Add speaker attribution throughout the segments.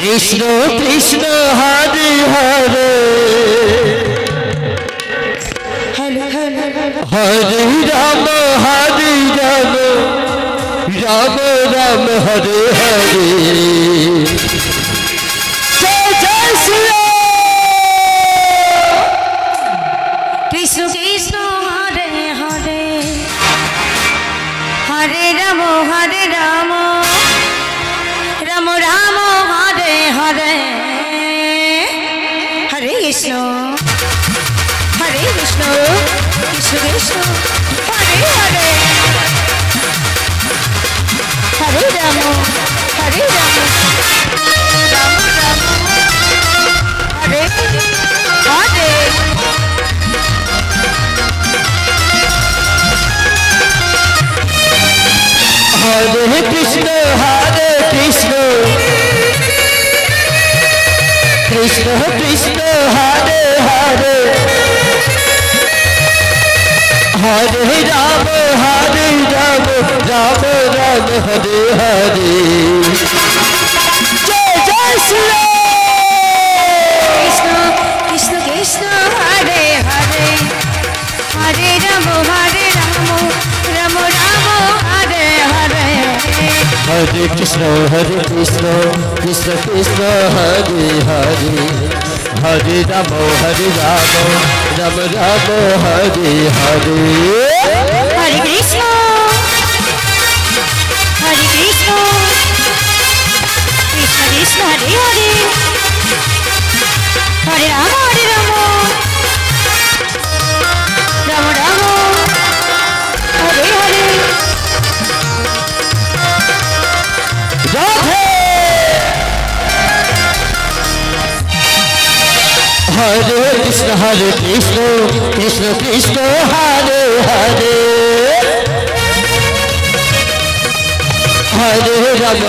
Speaker 1: Krishna Krishna Hare Hare Hare Ram Ram Ram Hare Hare Jai Jai Shri
Speaker 2: Krishna Krishna Hare Hare Hare Ram Ram Ram Hare Hare Hare Krishna Krishna Krishna Hare Hare Hare Ram Ram Ram Hare Hare
Speaker 1: Hare Krishna Krishna Krishna Hare Hare Hare Ram Ram Ram Hare Hare Jai Jai Shri
Speaker 2: Krishna Krishna Krishna Hare Hare Hare Ram Ram Hare Hare
Speaker 1: Hare Krishna Krishna Krishna Hare Hare Hare Ram Ram Ram Hare Hare
Speaker 2: Hare Krishna Krishna Krishna Hare Hare Hare Ram Ram Ram Hare Hare
Speaker 1: Radhe Hare Krishna Krishna Krishna Hare Hare Hare Ram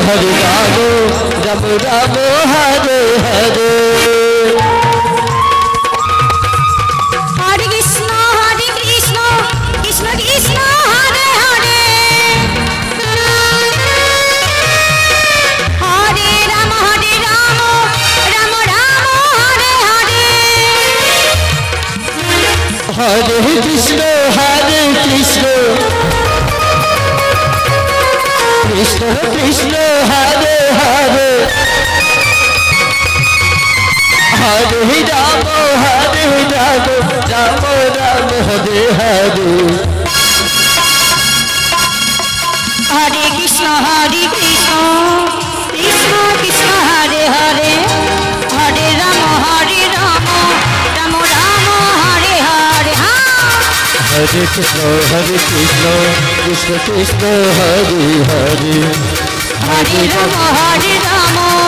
Speaker 1: Ram Ram Hare Hare
Speaker 2: Hare Krishna Krishna Krishna Hare Hare Hare Ram Ram Hare Hare
Speaker 1: Hare Krishna Krishna Krishna Hare Hare Hare Ram Ram Ram Hare Hare
Speaker 2: Hare Krishna Krishna Krishna Hare Hare Hare Ram Ram Hare Hare
Speaker 1: Hare Krishna Krishna Krishna Hare Hare
Speaker 2: Hare Ram